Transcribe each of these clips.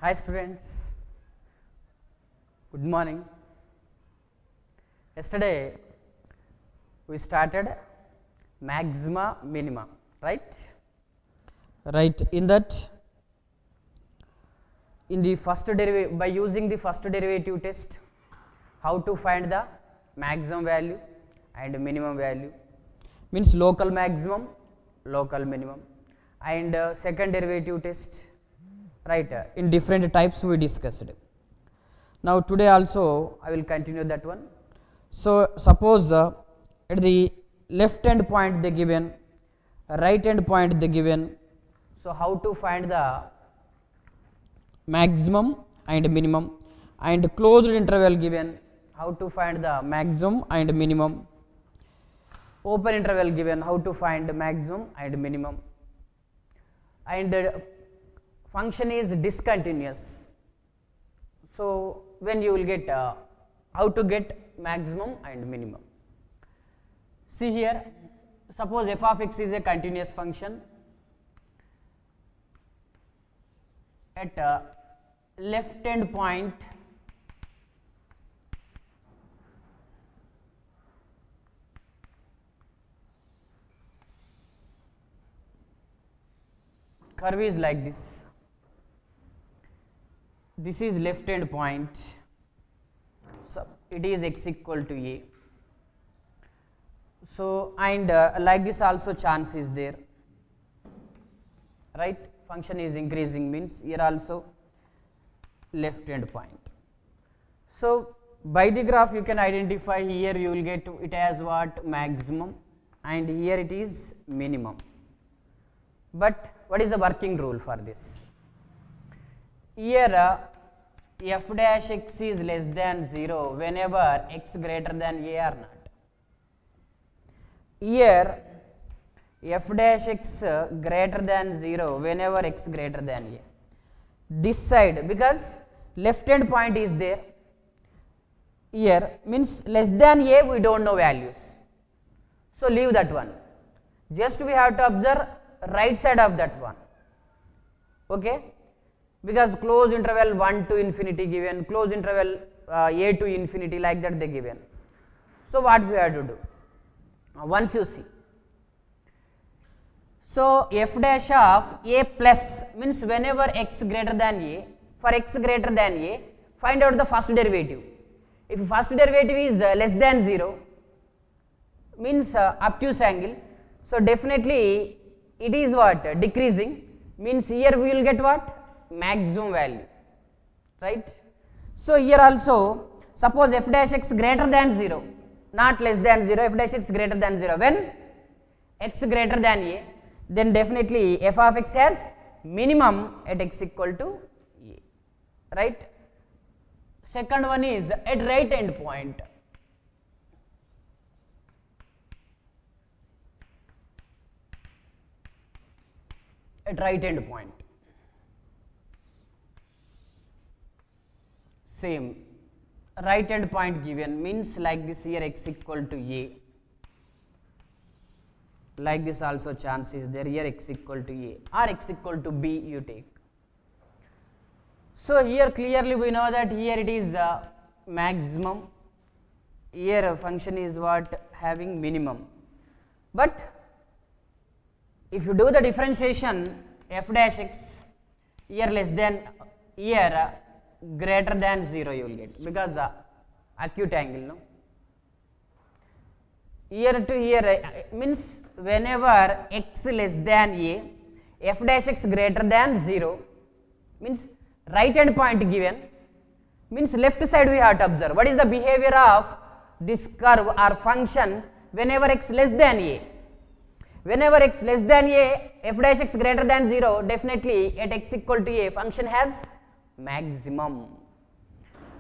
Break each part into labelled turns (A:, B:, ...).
A: Hi students, good morning. Yesterday we started maxima minima, right? Right, in that, in the first derivative, by using the first derivative test, how to find the maximum value and minimum value, means local maximum, local minimum, and second derivative test, right, in different types we discussed. Now today also I will continue that one. So suppose at the left hand point they given, right hand point they given, so how to find the maximum and minimum, and closed interval given, how to find the maximum and minimum, open interval given, how to find maximum and minimum, and function is discontinuous. So when you will get how to get maximum and minimum. See here, suppose f of x is a continuous function at left hand point curve is like this. This is left hand point, so it is x equal to a. So and like this also chance is there, right? Function is increasing, means here also left hand point. So by the graph you can identify, here you will get it as what, maximum, and here it is minimum. But what is the working rule for this? Here f dash x is less than 0 whenever x greater than a or not. Here f dash x greater than 0 whenever x greater than a. This side, because left hand point is there, here means less than a we don't know values, so leave that one. Just we have to observe right side of that one, okay, because close interval 1 to infinity given, close interval a to infinity, like that they given. So what we have to do? Once you see, so f dash of a plus means whenever x greater than a, for x greater than a, find out the first derivative. If first derivative is less than 0, means obtuse angle, so definitely it is what, decreasing, means here we will get what, maximum value, right? So here also suppose f dash x greater than 0, not less than 0, f dash x greater than 0, when x greater than a, then definitely f of x has minimum at x equal to a, right? Second one is at right hand point. At right hand point, same right hand point given, means like this, here x equal to a, like this also chance is there, here x equal to a or x equal to b you take. So here clearly we know that here it is maximum, here function is what, having minimum. But if you do the differentiation, f dash x here less than, here greater than 0 you will get, because acute angle, no? Here to here means whenever x less than a, f dash x greater than 0, means right hand point given, means left side we have to observe what is the behavior of this curve or function whenever x less than a. Whenever x less than a, f dash x greater than 0, definitely at x equal to a function has maximum.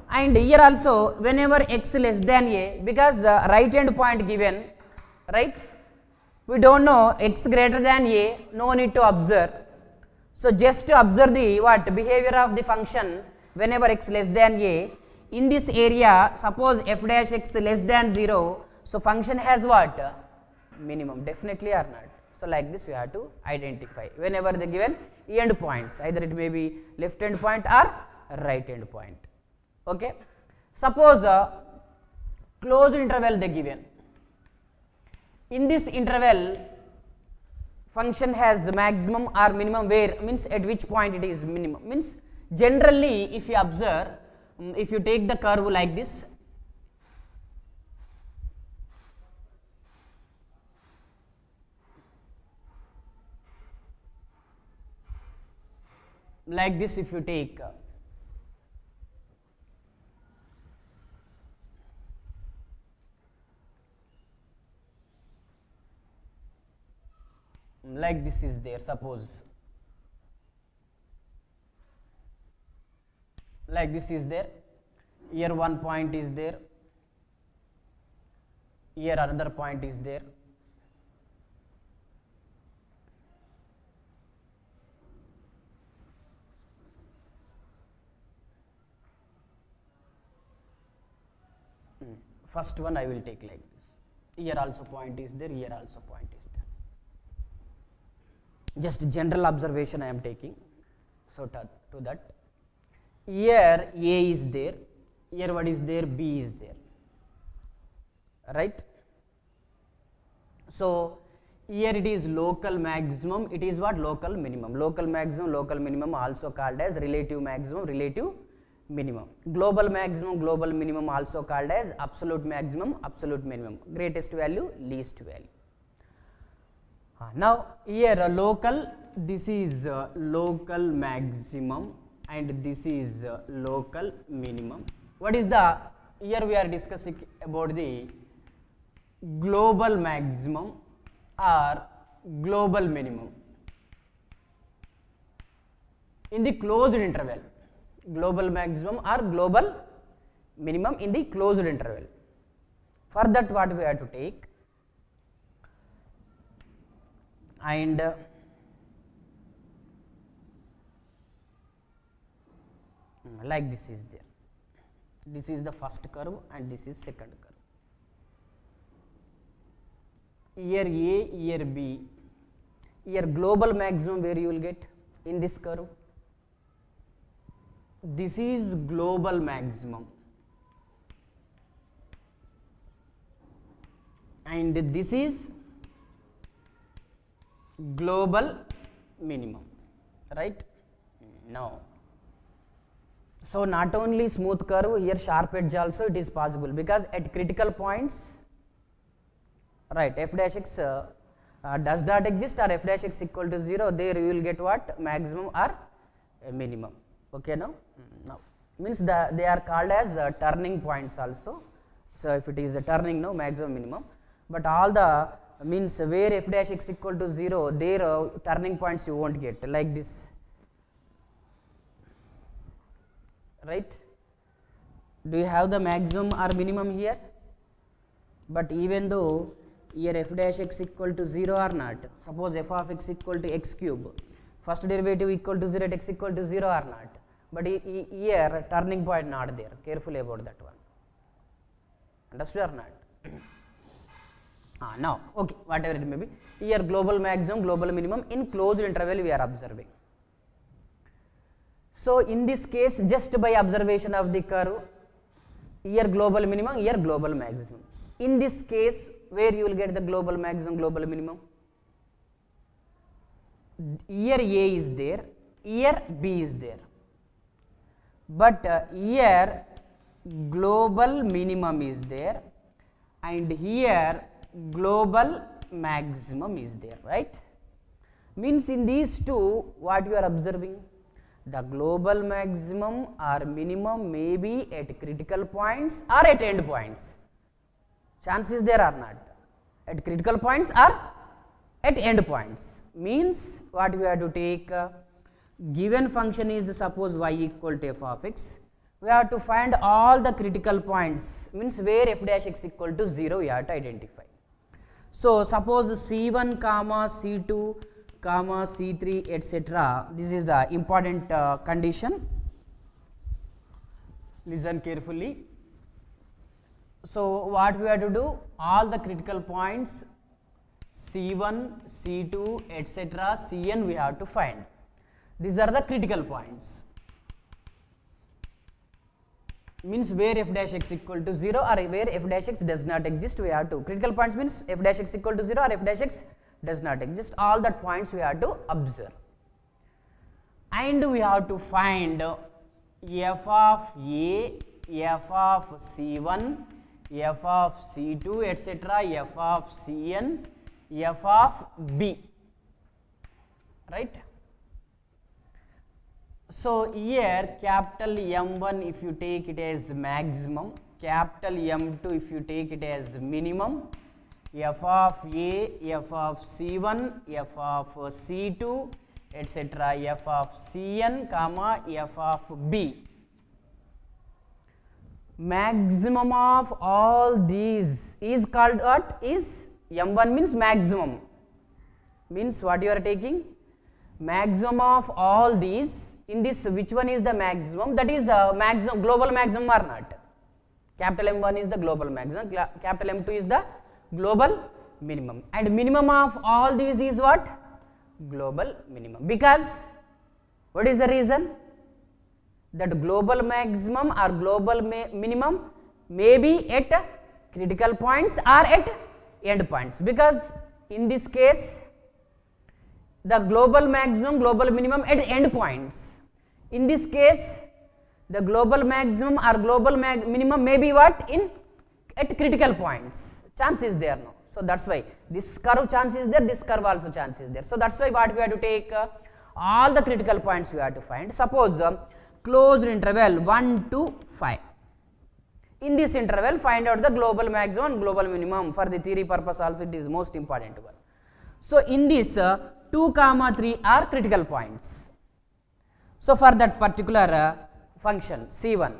A: And here also whenever x less than a, because right hand point given, right, we don't know x greater than a, no need to observe. So just to observe the what, behavior of the function whenever x less than a, in this area suppose f dash x less than 0, so function has what, minimum, definitely or not. So like this we have to identify whenever they given end points, either it may be left end point or right end point. Okay. Suppose closed interval they given. In this interval function has maximum or minimum, where means at which point it is minimum, means generally if you observe, if you take the curve like this, if you take like this is there, suppose like this is there, here one point is there, here another point is there, first one I will take like this, here also point is there, here also point is there. Just general observation I am taking. So to that, here A is there, here what is there, B is there, right. So here it is local maximum, it is what, local minimum. Local maximum, local minimum also called as relative maximum, relative minimum. Global maximum, global minimum also called as absolute maximum, absolute minimum. Greatest value, least value. Now here local, this is local maximum and this is local minimum. What is the, here we are discussing about the global maximum or global minimum in the closed interval. Global maximum or global minimum in the closed interval. For that what we have to take, and like this is there. This is the first curve and this is second curve. Here A, here B, here global maximum where you will get in this curve. This is global maximum and this is global minimum, right. Now, so not only smooth curve, here sharp edge also it is possible, because at critical points, right, f dash x does not exist or f dash x equal to 0, there you will get what, maximum or minimum. Okay, now means they are called as turning points also. So if it is a turning, no, maximum minimum, but all the means where f dash x equal to 0, there turning points you won't get, like this, right. Do you have the maximum or minimum here? But even though here f dash x equal to 0 or not, suppose f of x equal to x cube, first derivative equal to 0 at x equal to 0 or not, but here turning point not there, careful about that one, understood or not? Now, okay, whatever it may be, here global maximum, global minimum in closed interval we are observing. So in this case, just by observation of the curve, here global minimum, here global maximum. In this case, where you will get the global maximum, global minimum? Here A is there, here B is there, but here global minimum is there and here global maximum is there, right. Means in these two, what you are observing, the global maximum or minimum may be at critical points or at end points. Chance is there or not? At critical points or at end points. Means what we have to take, given function is suppose y equal to f of x, we have to find all the critical points, means where f dash x equal to 0 we have to identify. So suppose C1 comma C2 comma C3 etc. This is the important condition. Listen carefully. So what we have to do, all the critical points C1, C2, etc. Cn we have to find. These are the critical points. Means where f dash x equal to 0 or where f dash x does not exist, we have to. Critical points means f dash x equal to 0 or f dash x does not exist. All that points we have to observe. And we have to find f of A, f of C1, f of C2, etc., f of Cn, f of B, right. So here capital M1 if you take it as maximum, capital M2 if you take it as minimum, f of A, f of C1, f of C2, etc., f of Cn, comma f of B. Maximum of all these is called what? Is M1 means maximum, means what you are taking? Maximum of all these. In this, which one is the maximum? That is maximum, global maximum or not? Capital M1 is the global maximum, capital M2 is the global minimum, and minimum of all these is what? Global minimum. Because what is the reason? That global maximum or global minimum may be at critical points or at end points, because in this case the global maximum, global minimum at end points. In this case the global maximum or global minimum may be what? At critical points. Chance is there now. So that's why this curve chance is there, this curve also chance is there. So that's why what we have to take, all the critical points we have to find. Suppose closed interval 1 to 5. In this interval find out the global maximum and global minimum. For the theory purpose also it is most important one. So in this 2, 3 are critical points. So for that particular function C1,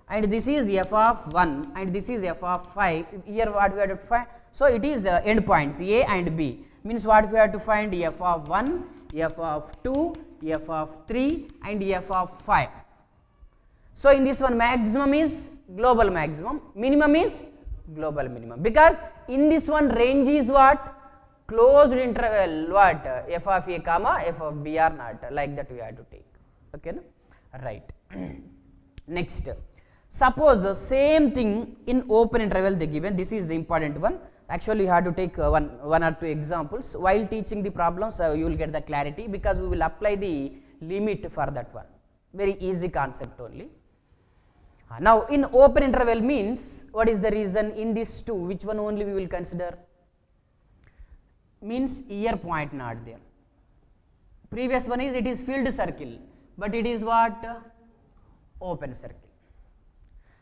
A: and this is f of 1 and this is f of 5, here what we have to find? So it is end points A and B, means what we have to find? F of 1, f of 2, f of 3 and f of 5. So in this one maximum is global maximum, minimum is global minimum, because in this one range is what? Closed interval, what? F of A comma f of B or not, like that we have to take. Okay, no? Right. Next, suppose the same thing in open interval they given. This is the important one. Actually you have to take one or two examples. While teaching the problems you will get the clarity, because we will apply the limit for that one. Very easy concept only. Now in open interval means, what is the reason? In these two, which one only we will consider? Means here point not there. Previous one is, it is filled circle, but it is what? Open circle.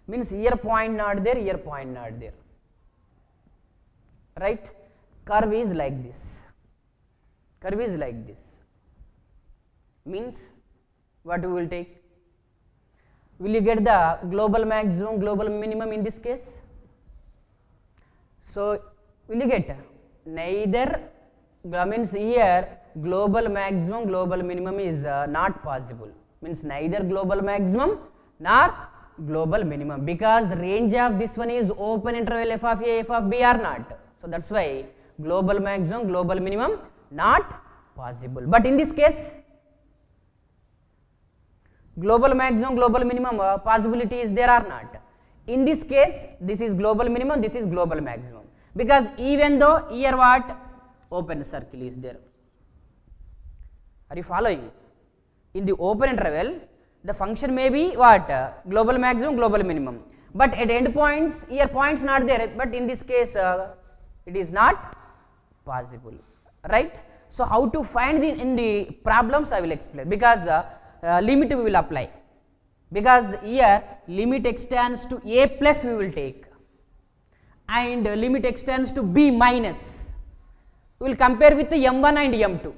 A: Means here point not there, here point not there, right. Curve is like this, curve is like this, means what we will take? Will you get the global maximum, global minimum in this case? So will you get? Neither, means here global maximum, global minimum is not possible, means neither global maximum nor global minimum, because range of this one is open interval f of A, f of B are not. So that's why global maximum, global minimum not possible. But in this case global maximum, global minimum possibility is there or not? In this case this is global minimum, this is global maximum, because even though here what? Open circle is there. Are you following? In the open interval the function may be what? Global maximum, global minimum, but at end points here points not there, but in this case it is not possible, right. So how to find in the problems I will explain, because limit we will apply, because here limit extends to A plus we will take, and limit extends to B minus. We will compare with the M1 and M2.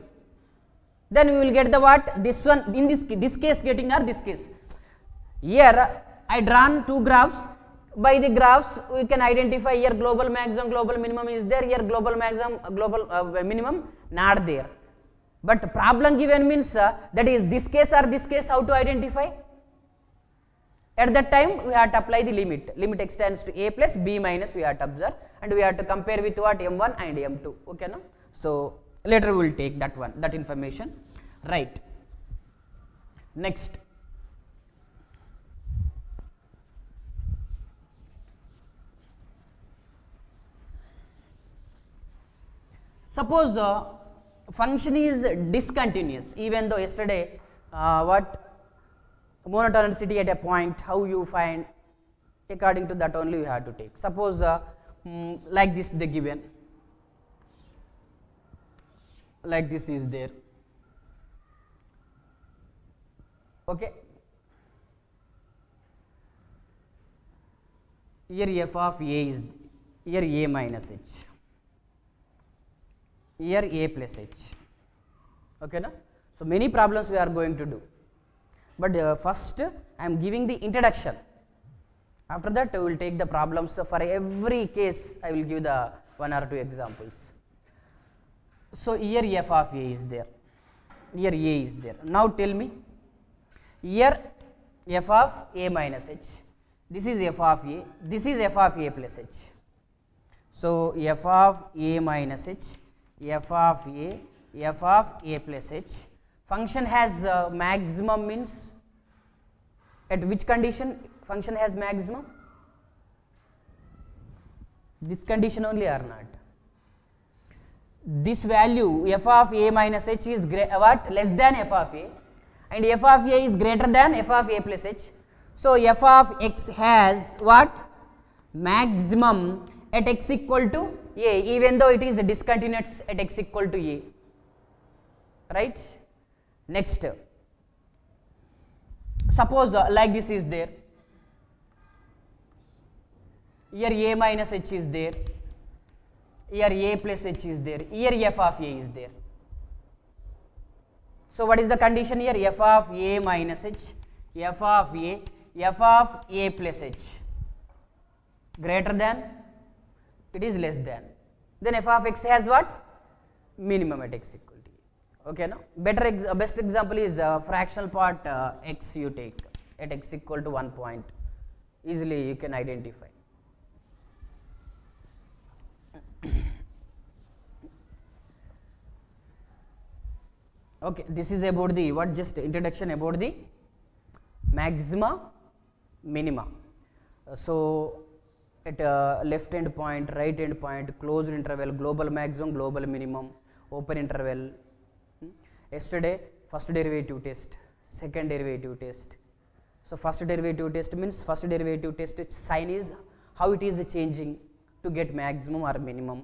A: Then we will get the what? This one, in this case getting, or this case. Here I drawn two graphs. By the graphs we can identify here global maximum, global minimum is there, here global maximum, global minimum not there. But problem given means that is this case or this case, how to identify? At that time we have to apply the limit. Limit extends to A plus B minus we have to observe, and we have to compare with what? M1 and M2. Okay, no? So later we will take that one, that information, right. Next, suppose the function is discontinuous, even though yesterday what monotonicity at a point, how you find, according to that only you have to take. Suppose like this they given, like this is there, okay. Here f of a is, here a minus h, here a plus h, okay na. So many problems we are going to do, but first I am giving the introduction. After that we will take the problems. For every case I will give the 1 or 2 examples. So here f of a is there, here a is there. Now tell me, here f of a minus h, this is f of a, this is f of a plus h. So f of a minus h, f of a plus h. Function has maximum means, at which condition function has maximum? This condition only or not? This value f of a minus h is what? Less than f of a, and f of a is greater than f of a plus h. So f of x has what? Maximum at x equal to a, even though it is discontinuous at x equal to a, right. Next, suppose like this is there, here a minus h is there, here a plus h is there, here f of a is there. So what is the condition here? F of a minus h, f of a plus h greater than, it is less than, then f of x has what? Minimum at x equal to a, okay no. Best example is fractional part x you take at x equal to 1 point, easily you can identify. Okay, this is about the what, just introduction about the maxima, minima. So at left hand point, right hand point, closed interval, global maximum, global minimum, open interval. Yesterday first derivative test, second derivative test. So first derivative test means, first derivative test sign is how it is changing to get maximum or minimum,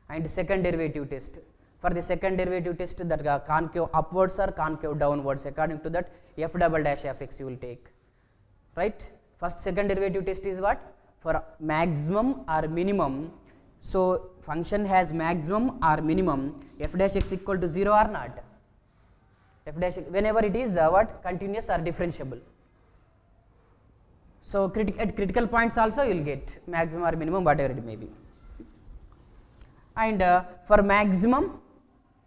A: and second derivative test, for the second derivative test, that concave upwards or concave downwards, according to that f double dash f x you will take, right. First second derivative test is what? For maximum or minimum. So function has maximum or minimum, f dash x equal to 0 or not? F dash whenever it is what? Continuous or differentiable. So at critical points also you will get maximum or minimum, whatever it may be. And for maximum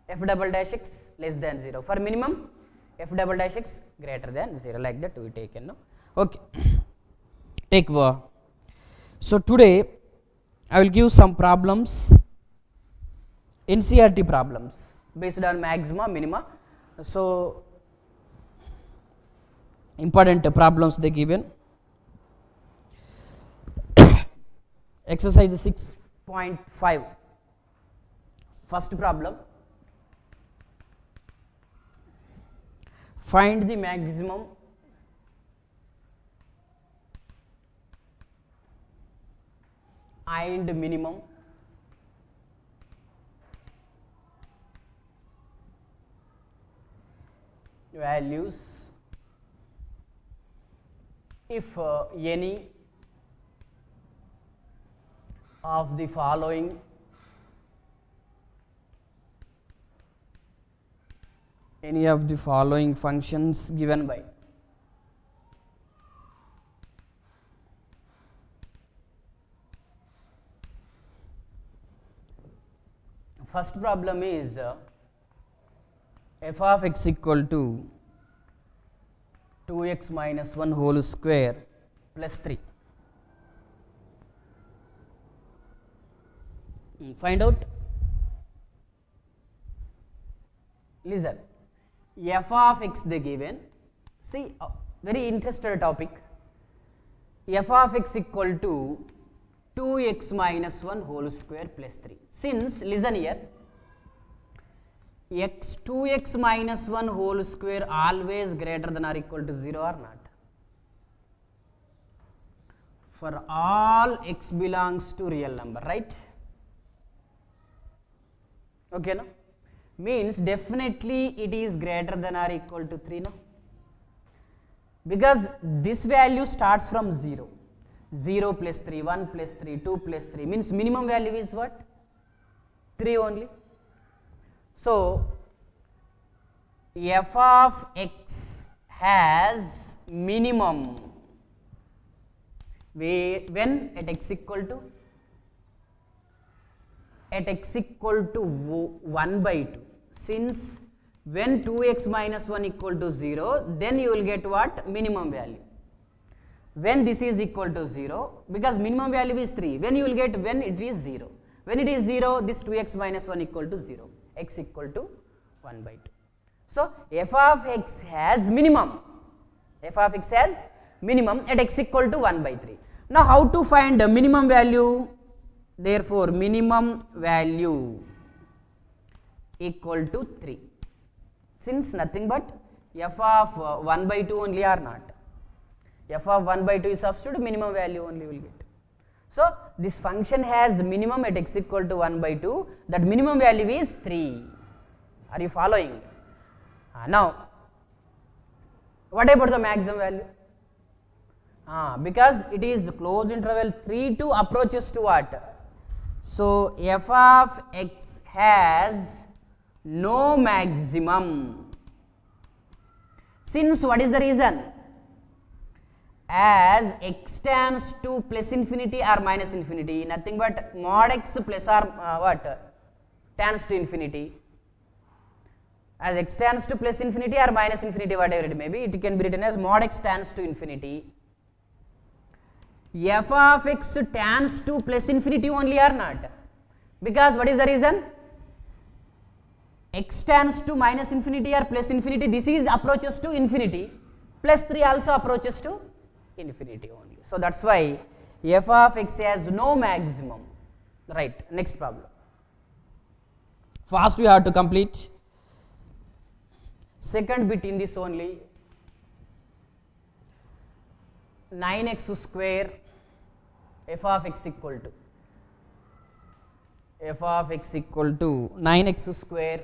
A: f double dash x less than 0, for minimum f double dash x greater than 0, like that we take, no? Okay. Take so today I will give some problems, NCERT problems based on maxima, minima. So important problems they given. Exercise 6.5, first problem, find the maximum and minimum values if any of the following functions given by first problem is f of x equal to 2x minus 1 whole square plus 3. Find out listen, f of x they given, see very interesting topic, f of x equal to 2x minus 1 whole square plus 3. Since, listen here, 2x minus 1 whole square always greater than or equal to 0 or not? For all x belongs to real number, right? Okay, no? Means definitely it is greater than or equal to 3, no? Because this value starts from 0. 0 plus 3, 1 plus 3, 2 plus 3 means minimum value is what? 3 only. So, f of x has minimum when at x equal to 1 by 2. Since when 2x minus 1 equal to 0, then you will get what? Minimum value. When this is equal to 0, because minimum value is 3, when you will get when it is 0. When it is 0, this 2x minus 1 equal to 0, x equal to 1 by 2. So, f of x has minimum, f of x has minimum at x equal to 1 by 3. Now, how to find the minimum value? Therefore, minimum value equal to 3, since nothing but f of 1 by 2 only or not. F of 1 by 2 is substitute, minimum value only will get. So, this function has minimum at x equal to 1 by 2, that minimum value is 3. Are you following? Now, what about the maximum value? Because it is closed interval 3 to approaches to what? So, f of x has no maximum. Since what is the reason? As x tends to plus infinity or minus infinity, nothing but mod x plus or what? Tends to infinity. As x tends to plus infinity or minus infinity, whatever it may be, it can be written as mod x tends to infinity. F of x tends to plus infinity only or not? Because what is the reason? X tends to minus infinity or plus infinity, this is approaches to infinity, plus 3 also approaches to infinity only. So, that is why f of x has no maximum. Right, next problem. Fast we have to complete. Second bit in this only, 9x square f of x equal to 9x square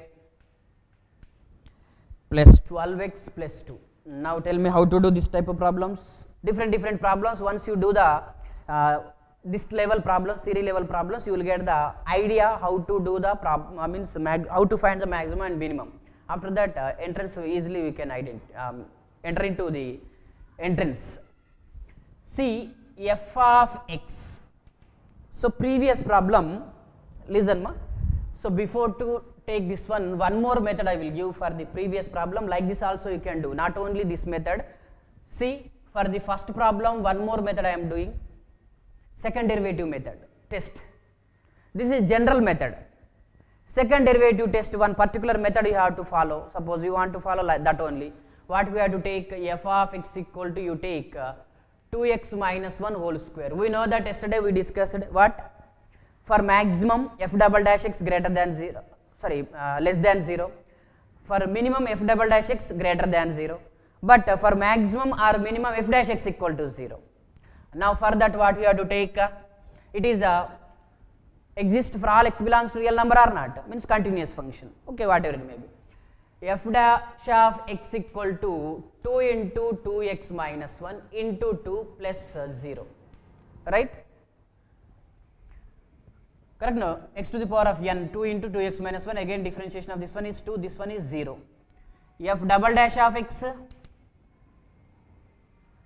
A: plus 12x plus 2. Now tell me how to do this type of problems. Different problems. Once you do the this level problems, theory level problems, you will get the idea how to do the how to find the maximum and minimum. After that, entrance easily we can enter into the entrance. See, f of x. So, previous problem, listen ma. So, before to take this one more method I will give for the previous problem. Like this also you can do, not only this method. See, for the first problem one more method I am doing, second derivative method test. This is general method. Second derivative test, one particular method you have to follow. Suppose you want to follow like that only. What we have to take? F of x equal to, you take 2x minus 1 whole square. We know that yesterday we discussed what? For maximum f double dash x greater than 0, less than 0. For minimum f double dash x greater than 0. But for maximum or minimum f dash x equal to 0. Now for that what we have to take? It is exist for all x belongs to real number or not? Means continuous function. Okay, whatever it may be. F dash of x equal to 2 into 2x minus 1 into 2 plus 0. Right? Correct? No? X to the power of n, 2 into 2x minus 1, again differentiation of this one is 2, this one is 0. F double dash of x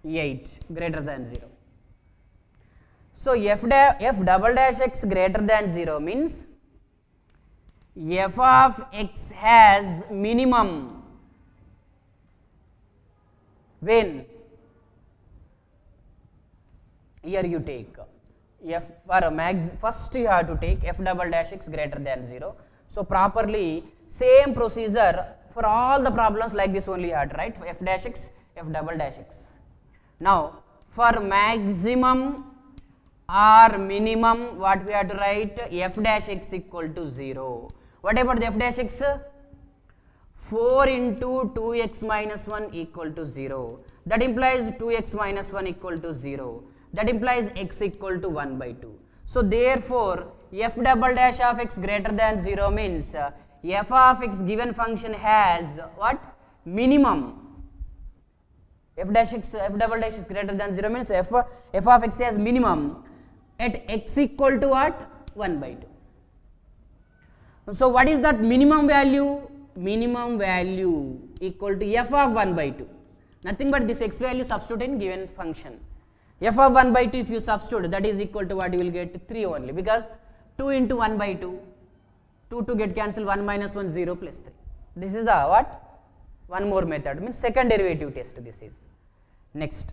A: 8 greater than 0. So, f double dash x greater than 0 means f of x has minimum when? Here you take f for max, first you have to take f double dash x greater than 0. So, properly same procedure For all the problems like this only you had to write f dash x, f double dash x. Now for maximum or minimum, what we have to write? F dash x equal to 0. What about the f dash x? 4 into 2x minus 1 equal to 0. That implies 2x minus 1 equal to 0. That implies x equal to 1 by 2. So therefore f double dash of x greater than 0 means f of x given function has what? Minimum. F dash x, f double dash is greater than 0 means f of x has minimum at x equal to what? 1 by 2. So what is that minimum value? Minimum value equal to f of 1 by 2. Nothing but this x value substitute in given function. F of 1 by 2 if you substitute, that is equal to what? You will get 3 only, because 2 into 1 by 2, 2 to get cancelled, 1 minus 1 0 plus 3. This is the what? One more method, means second derivative test this is. Next.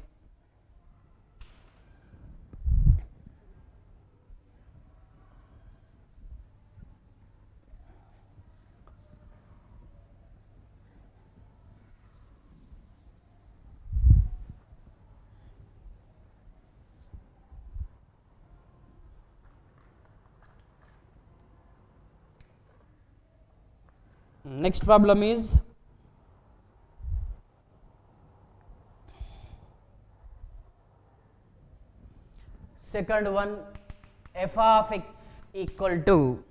A: Next problem is second one, f of x equal to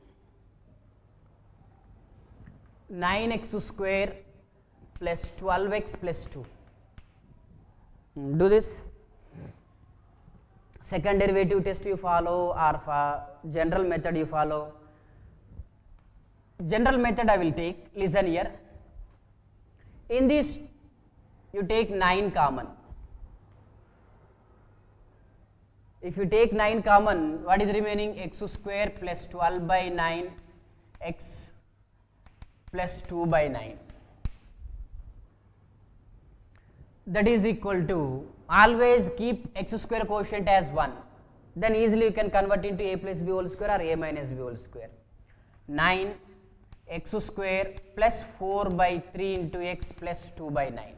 A: 9x square plus 12x plus 2. Do this. Second derivative test you follow, or for general method you follow. General method I will take, listen here. In this you take 9 common. If you take 9 common, what is remaining? X square plus 12 by 9 x plus 2 by 9. That is equal to, always keep x square coefficient as 1. Then easily you can convert into a plus b whole square or a minus b whole square. 9 x square plus 4 by 3 into x plus 2 by 9.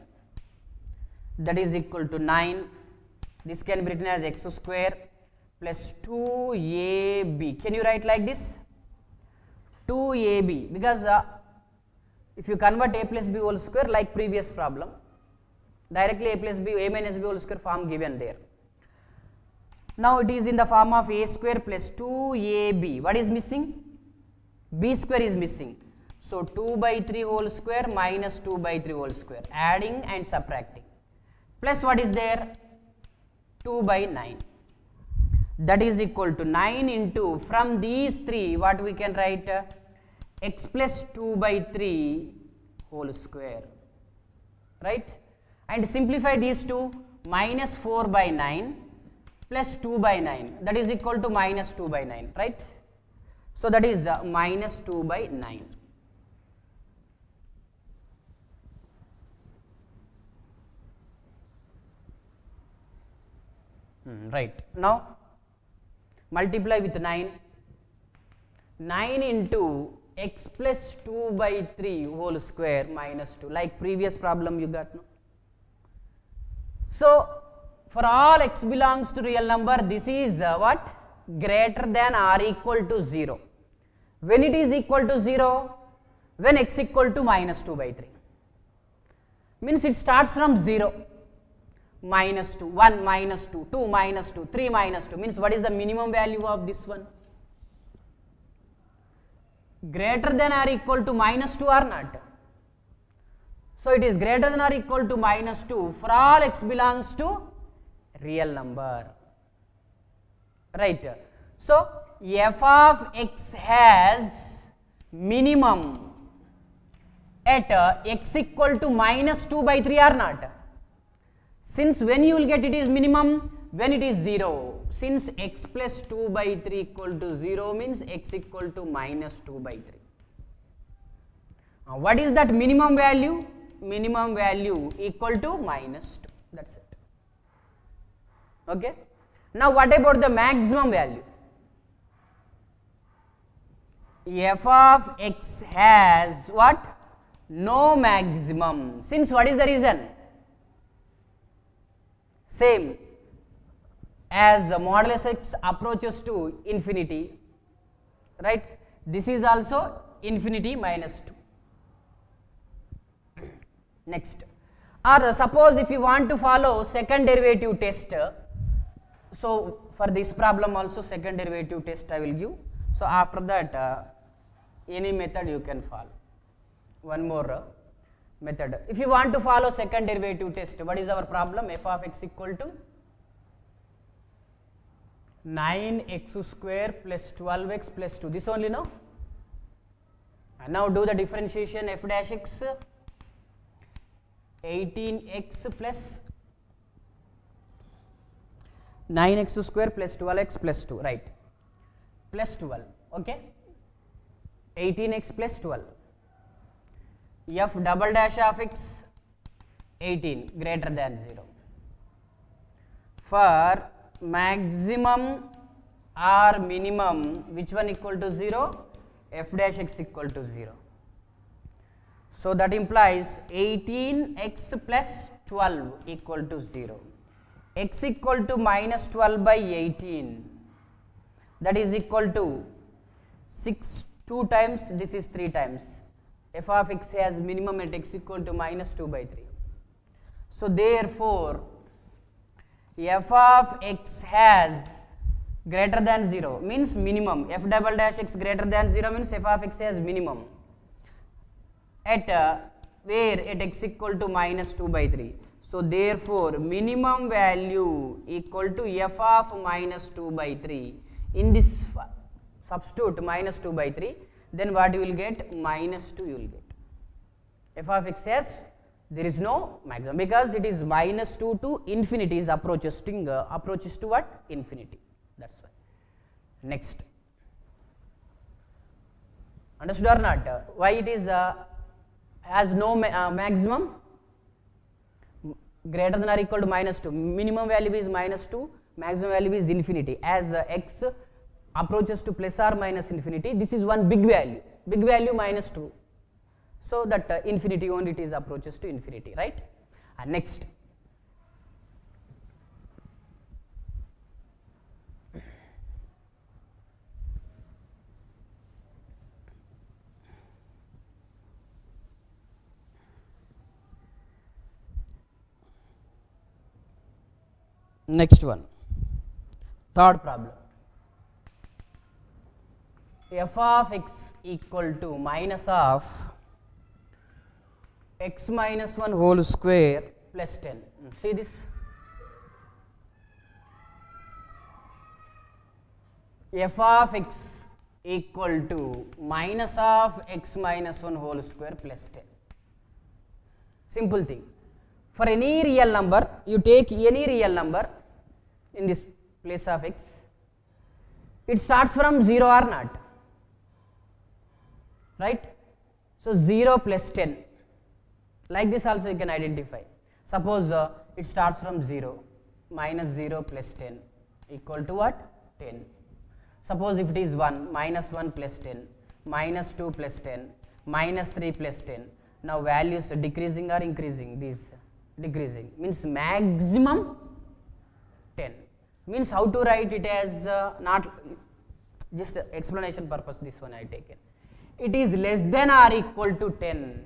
A: That is equal to 9. This can be written as x square plus 2ab. Can you write like this? 2ab, because if you convert a plus b whole square like previous problem, directly a plus b, a minus b whole square form given there. Now it is in the form of a square plus 2ab. What is missing? B square is missing. So 2 by 3 whole square minus 2 by 3 whole square, adding and subtracting, plus what is there? 2 by 9. That is equal to 9 into, from these 3 what we can write? X plus 2 by 3 whole square, right? And simplify these two, minus 4 by 9 plus 2 by 9, that is equal to minus 2 by 9, right? So that is minus 2 by 9. Right. Now multiply with 9. 9 into x plus 2 by 3 whole square minus 2, like previous problem you got, no? So for all x belongs to real number, this is what? Greater than or equal to 0. When it is equal to 0? When x equal to minus 2 by 3. Means it starts from 0. Minus 2, 1 minus 2, 2 minus 2, 3 minus 2, means what is the minimum value of this one? Greater than or equal to minus 2 or not? So it is greater than or equal to minus 2 for all x belongs to real number, right? So f of x has minimum at x equal to minus 2 by 3 or not? Since when you will get it is minimum? When it is 0. Since x plus 2 by 3 equal to 0 means x equal to minus 2 by 3. What is that minimum value? Minimum value equal to minus 2. That's it. Okay. Now what about the maximum value? F of x has what? no maximum. Since what is the reason? Same as the modulus x approaches to infinity, right? This is also infinity minus 2. Next, or suppose if you want to follow second derivative test, so for this problem also second derivative test I will give. So after that any method you can follow. One more method. If you want to follow second derivative test, what is our problem? F of x equal to 9x square plus 12x plus 2. This only, no? And now do the differentiation. F dash x 18x plus 9x square plus 12x plus 2, right? Plus 12, okay? 18x plus 12. F double dash of x 18 greater than 0. For maximum or minimum, which one equal to 0? F dash x equal to 0. So that implies 18x plus 12 equal to 0. X equal to minus 12 by 18, that is equal to 6 2 times, this is 3 times. F of x has minimum at x equal to minus 2 by 3. So therefore f of x has greater than 0 means minimum. F double dash x greater than 0 means f of x has minimum at where at x equal to minus 2 by 3. So therefore minimum value equal to f of minus 2 by 3. In this substitute minus 2 by 3, then what you will get? Minus 2 you will get. F of x has, there is no maximum because it is minus 2 to infinity is approaches to what? Infinity. That's why. Next. Understood or not? Why it is has no maximum? Greater than or equal to minus 2. Minimum value is minus 2, maximum value is infinity. As x approaches to plus or minus infinity, this is one big value minus 2. So that infinity only it is approaches to infinity, right? And next. Next one, third problem. F of x equal to minus of x minus 1 whole square plus 10. See this? F of x equal to minus of x minus 1 whole square plus 10. Simple thing. For any real number, you take any real number in this place of x, it starts from 0 or not, right? So 0 plus 10, like this also you can identify. Suppose it starts from 0, minus 0 plus 10 equal to what? 10. Suppose if it is 1, minus 1 plus 10, minus 2 plus 10, minus 3 plus 10. Now values decreasing or increasing? These decreasing, means maximum 10. Means how to write it as not just explanation purpose, this one I taken. It is less than or equal to 10,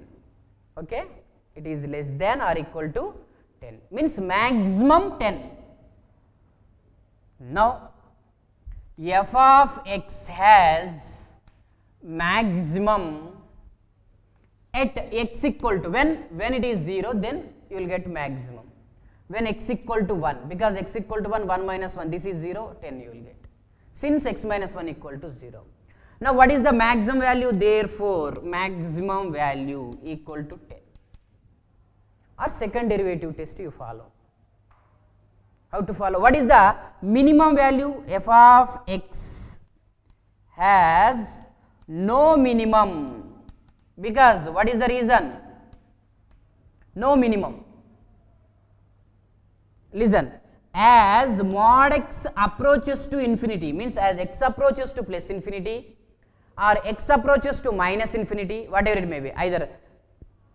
A: okay? It is less than or equal to 10, means maximum 10. Now f of x has maximum at x equal to, when it is 0, then you will get maximum. When x equal to 1, because x equal to 1, 1 minus 1, this is 0, 10 you will get. Since x minus 1 equal to 0. Now what is the maximum value? Therefore maximum value equal to 10. Or second derivative test you follow. How to follow? What is the minimum value? F of x has no minimum, because what is the reason? No minimum. Listen, as mod x approaches to infinity, means as x approaches to plus infinity or x approaches to minus infinity, whatever it may be, either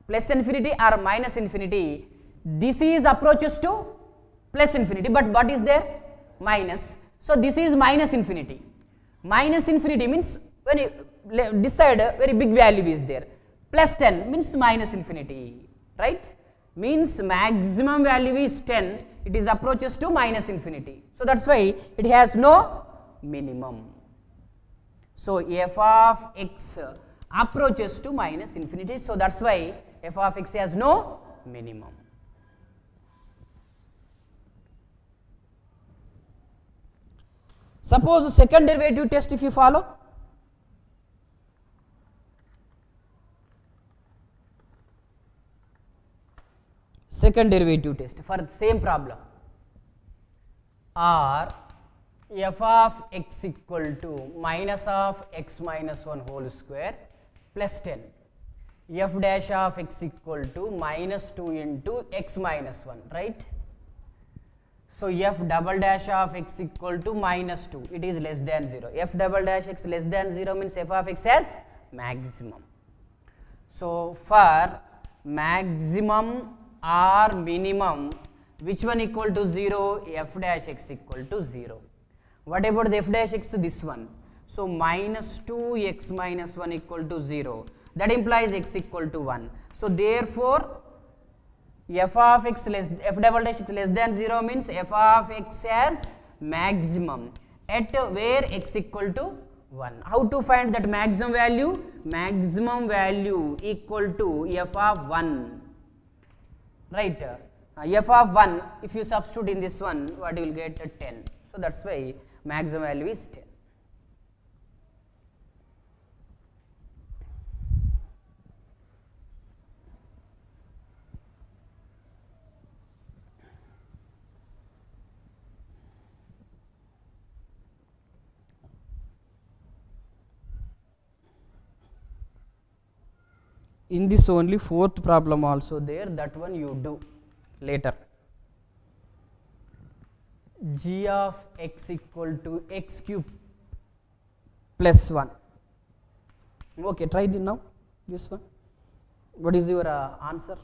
A: plus infinity or minus infinity, this is approaches to plus infinity, but what is there? Minus. So this is minus infinity. Minus infinity means when you decide a very big value is there. Plus 10 means minus infinity, right? Means maximum value is 10, it is approaches to minus infinity. So that's why it has no minimum. So f of x approaches to minus infinity, so that's why f of x has no minimum. Suppose second derivative test if you follow. Second derivative test for the same problem, or f of x equal to minus of x minus 1 whole square plus 10, f dash of x equal to minus 2 into x minus 1, right? So f double dash of x equal to minus 2, it is less than 0. F double dash x less than 0 means f of x has maximum. So for maximum or minimum, which one equal to 0? F dash x equal to 0. What about the f dash x? This one. So minus 2 x minus 1 equal to 0. That implies x equal to 1. So therefore f of x less f double dash x less than 0 means f of x has maximum at where x equal to 1. How to find that maximum value? Maximum value equal to f of 1, right? F of 1, if you substitute in this one, what you will get? 10. So that's why maximum value is 10. In this only fourth problem also there, that one you do later. G of x equal to x cube plus 1. Okay, try this now, this one. What is your answer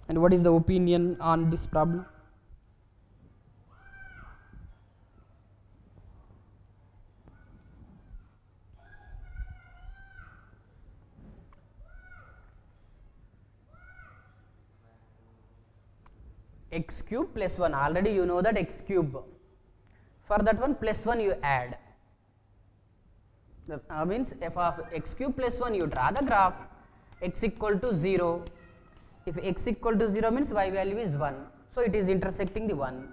A: and what is the opinion on this problem? X cube plus 1, already you know that x cube. For that one plus 1 you add. That means f of x cube plus 1, you draw the graph. X equal to 0. If x equal to 0 means y value is 1. So it is intersecting the 1.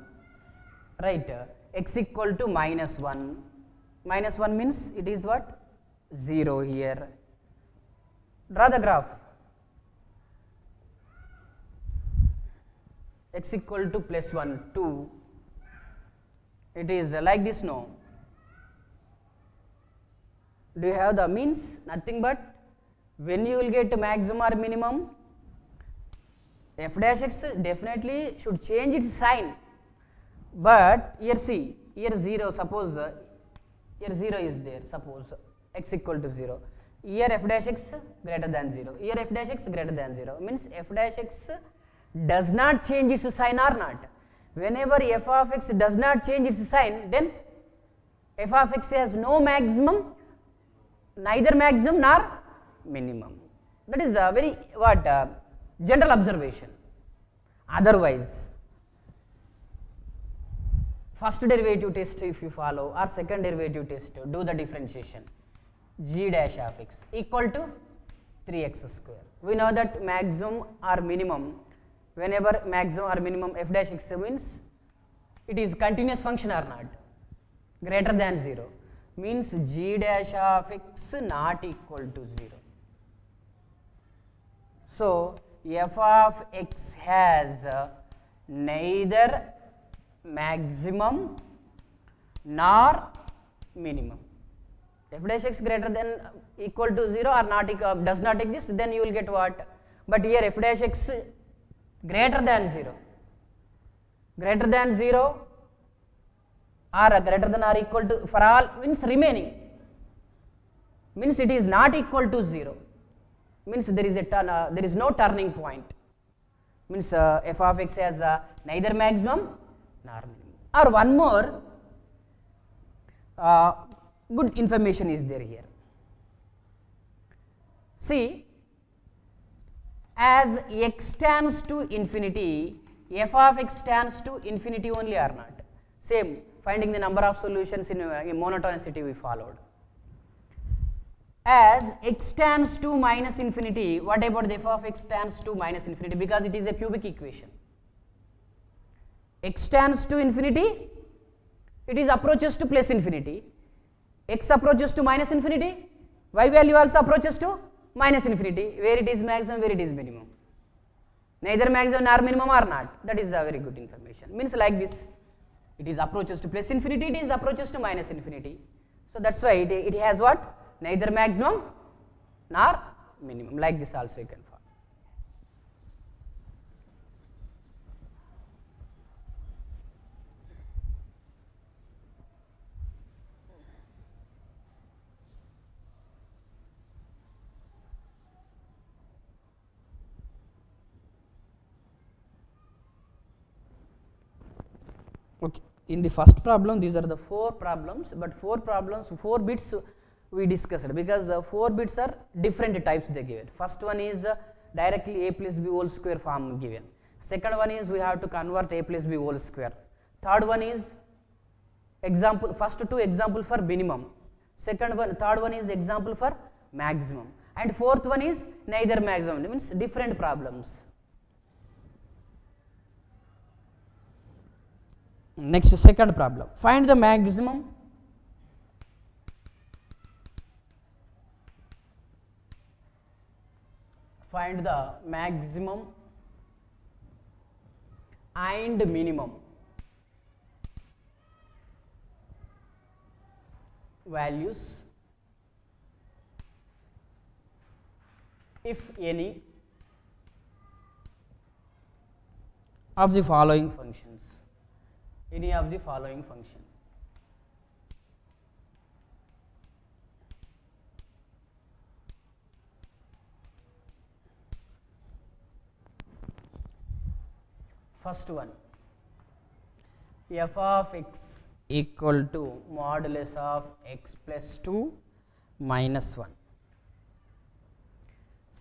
A: Right. X equal to minus 1. Minus 1 means it is what? 0 here. Draw the graph. X equal to plus 1, 2, it is like this, no? Do you have the means? Nothing but when you will get maximum or minimum, f dash x definitely should change its sign, but here see, here 0, suppose here 0 is there, suppose x equal to 0, here f dash x greater than 0, here f dash x greater than 0, means f dash x does not change its sign or not. Whenever f of x does not change its sign, then f of x has no maximum, neither maximum nor minimum. That is a very general observation. Otherwise, first derivative test if you follow or second derivative test, do the differentiation. G dash of x equal to 3x square. We know that maximum or minimum, whenever maximum or minimum f dash x means it is continuous function or not, greater than 0, means g dash of x not equal to 0. So f of x has neither maximum nor minimum. F dash x greater than equal to 0 or not does not exist, then you will get what? But here f dash x greater than 0, greater than 0 or greater than or equal to, for all means remaining, means it is not equal to 0. means there is a there is no turning point, means f of x has neither maximum nor minimum. Or one more good information is there here. See, as x tends to infinity, f of x tends to infinity only or not? Same, finding the number of solutions in monotonicity we followed. As x tends to minus infinity, what about the f of x tends to minus infinity, because it is a cubic equation. X tends to infinity, it is approaches to plus infinity. X approaches to minus infinity, y value also approaches to minus infinity, where it is maximum, where it is minimum. Neither maximum nor minimum or not. That is a very good information. Means like this, it is approaches to plus infinity, it is approaches to minus infinity. So that's why it has what? Neither maximum nor minimum. Like this also you can follow. Okay. In the first problem, these are the 4 problems, but 4 problems, 4 bits we discussed, because 4 bits are different types they given. First one is directly a plus b whole square form given. Second one is we have to convert a plus b whole square. Third one is example, first 2 example for minimum. Third one is example for maximum. And fourth one is neither maximum, means different problems. Next, second problem, find the maximum and minimum values, if any, of the following functions. Any of the following function. First one, f of x equal to modulus of x plus 2 minus 1.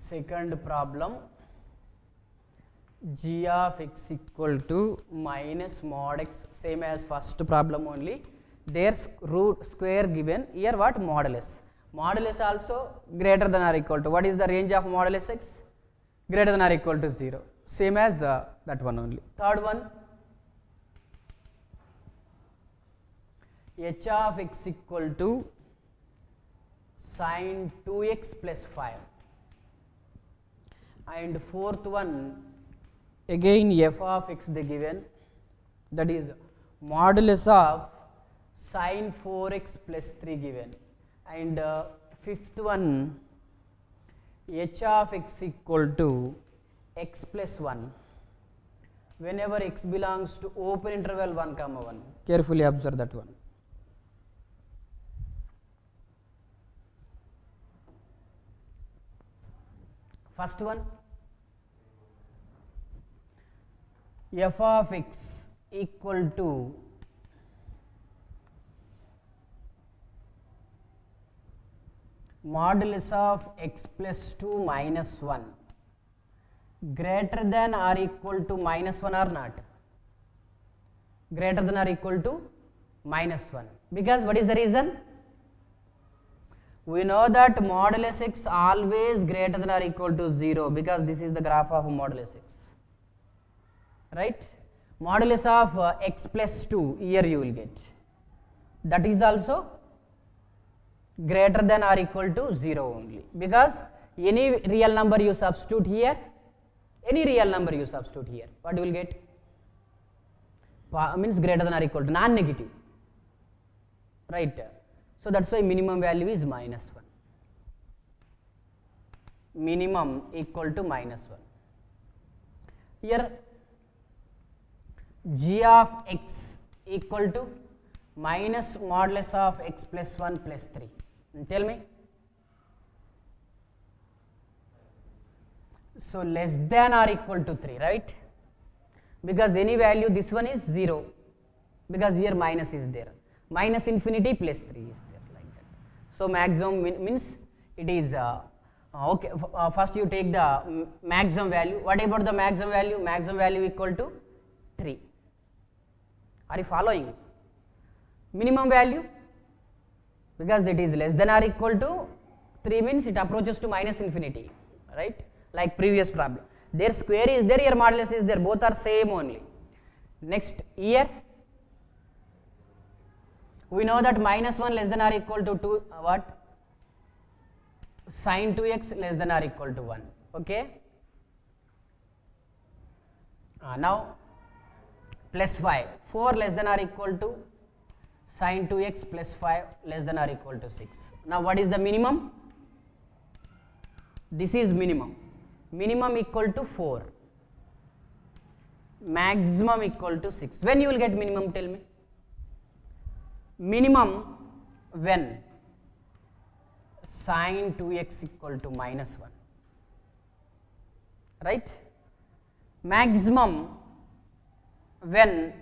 A: Second problem, g of x equal to minus mod x, same as first problem only, their root square given, here what? Modulus. Modulus also greater than or equal to, what is the range of modulus x? Greater than or equal to 0, same as that one only. Third one, h of x equal to sin 2x plus 5. And fourth one, again f of x they given, that is modulus of sin 4x plus 3 given. And fifth one, h of x equal to x plus 1 whenever x belongs to open interval 1 comma 1. Carefully observe that one. First one, f of x equal to modulus of x plus 2 minus 1 greater than or equal to minus 1 or not? Greater than or equal to minus 1. Because what is the reason? We know that modulus x always greater than or equal to 0, because this is the graph of modulus x. Right? Modulus of x plus 2, here you will get. That is also greater than or equal to 0 only, because any real number you substitute here, what you will get? Means greater than or equal to non-negative. Right? So that's why minimum value is minus 1. Minimum equal to minus 1. Here g of x equal to minus modulus of x plus 1 plus 3. Tell me. So less than or equal to 3, right? Because any value, this one is 0, because here minus is there, minus infinity plus 3 is there, like that. So maximum means it is okay. First you take the maximum value. What about the maximum value? Maximum value equal to 3. Are you following? Minimum value, because it is less than or equal to 3 means it approaches to minus infinity, right? Like previous problem. Their square is there, here modulus is there, both are same only. Next, here we know that minus 1 less than or equal to 2, what? Sin 2x less than or equal to 1, okay? Now plus 5, 4 less than or equal to sin 2x plus 5 less than or equal to 6. Now what is the minimum? This is minimum. Minimum equal to 4, maximum equal to 6. When you will get minimum, tell me? Minimum when sin 2x equal to minus 1, right? Maximum when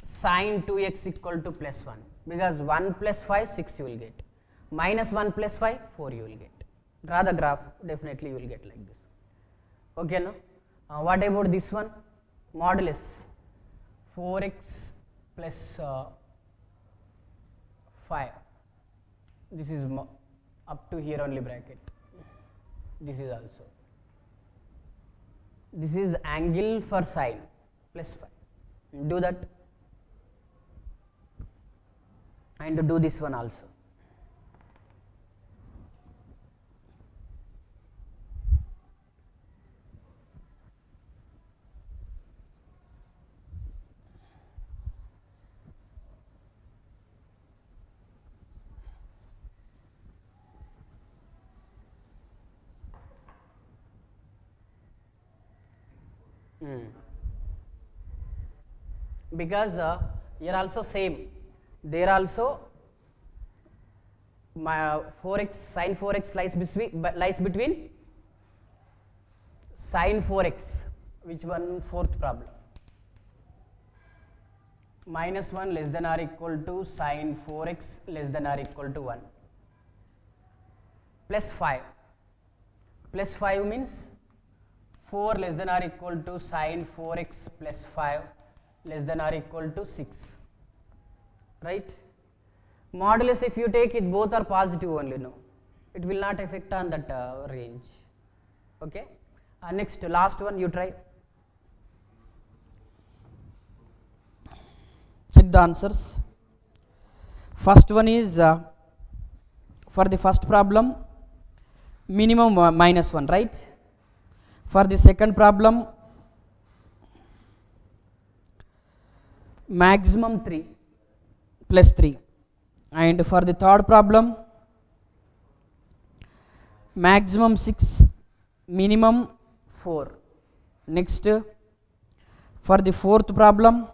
A: sin 2x equal to plus 1, because 1 plus 5, 6 you will get, minus 1 plus 5, 4 you will get. Draw the graph, definitely you will get like this. Okay, no? What about this one? Modulus 4x plus 5. This is up to here only bracket. This is also. This is angle for sine plus 5. Do that. And do this one also. Because here also same, there also 4x sin 4x lies between sin 4x, which one? Fourth problem, minus 1 less than or equal to sin 4x less than or equal to 1, plus 5. Plus 5 means 4 less than or equal to sin 4x plus 5 less than or equal to 6, right? Modulus, if you take it, both are positive only, no, it will not affect on that range, okay? Next, last one, you try. Check the answers. First one is for the first problem, minimum minus 1, right? For the second problem, maximum 3 plus 3, and for the third problem, maximum 6, minimum 4. Next, for the fourth problem,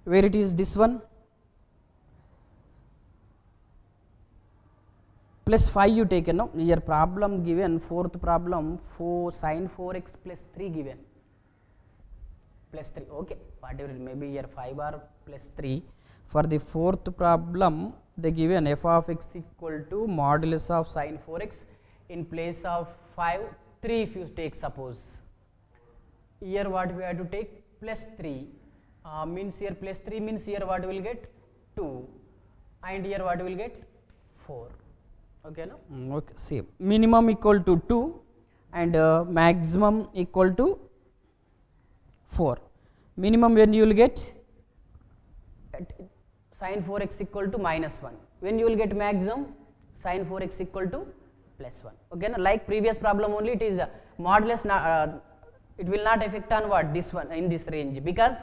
A: where it is this one, plus 5 you taken, no? Your problem given, fourth problem, 4 sin 4x plus 3 given, plus 3, okay, whatever, maybe here 5 or plus 3. For the fourth problem, they given f of x equal to modulus of sin 4x in place of 5, 3 if you take, suppose. Here what we have to take? Plus 3, means here plus 3 means here what will get? 2, and here what will get? 4. Okay, no? Okay, same. Minimum equal to 2 and maximum equal to 4. Minimum when you will get sin 4x equal to minus 1. When you will get maximum? Sin 4x equal to plus 1. Okay, no? Like previous problem only, it is modulus, it will not affect on what? This one, in this range, because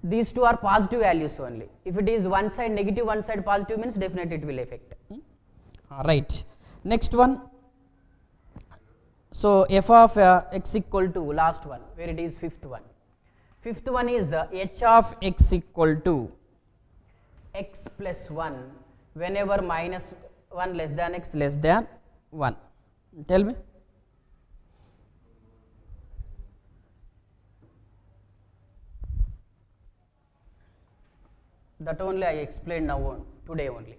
A: these two are positive values only. If it is one side negative, one side positive, means definitely it will affect. Right. Next one. So f of x equal to, last one, where it is fifth one. Fifth one is h of x equal to x plus 1 whenever minus 1 less than x less than 1. Tell me. That only I explained now today only.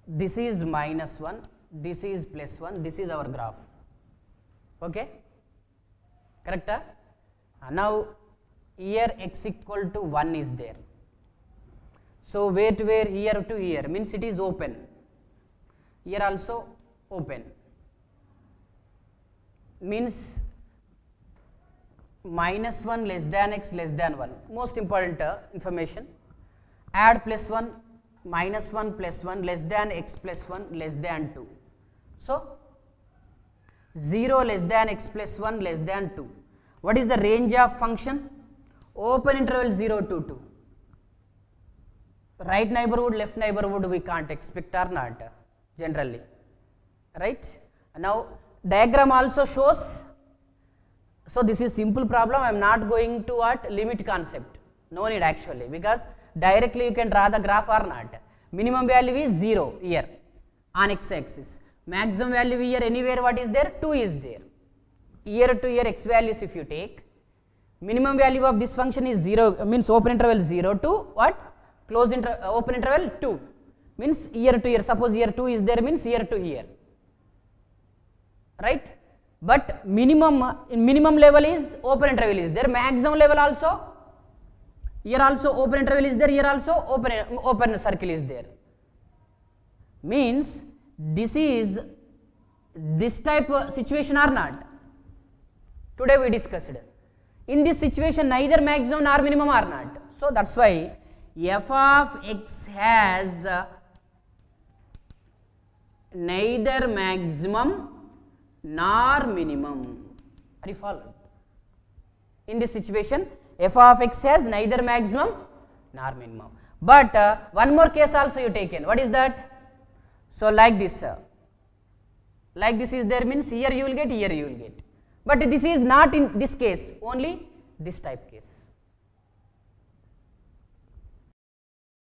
A: This is minus 1, this is plus 1, this is our graph. Okay? Correct? Now here x equal to 1 is there. So where to where, here to here, means it is open. Here also open. Means minus 1 less than x less than 1. Most important information. Add plus 1, minus 1 plus 1 less than x plus 1 less than 2. So 0 less than x plus 1 less than 2. What is the range of function? Open interval 0 to 2. Right neighborhood, left neighborhood we can't expect or not generally, right? Now diagram also shows. So this is simple problem. I am not going to what limit concept. No need actually, because directly you can draw the graph or not. Minimum value is 0 here on x axis. Maximum value here anywhere what is there? 2 is there. Here to here x values if you take, minimum value of this function is 0, means open interval 0 to what? Close open interval 2, means here to here. Suppose here 2 is there, means here to here, right? But minimum level is open interval is there, maximum level also, here also open interval is there, here also open circle is there. Means this is this type of situation or not? Today we discussed. In this situation neither maximum nor minimum or not. So that's why f of x has neither maximum nor minimum. Are you followed? In this situation f of x has neither maximum nor minimum. But one more case also you taken. What is that? So like this is there, means here you will get, here you will get. But this is not in this case, only this type case.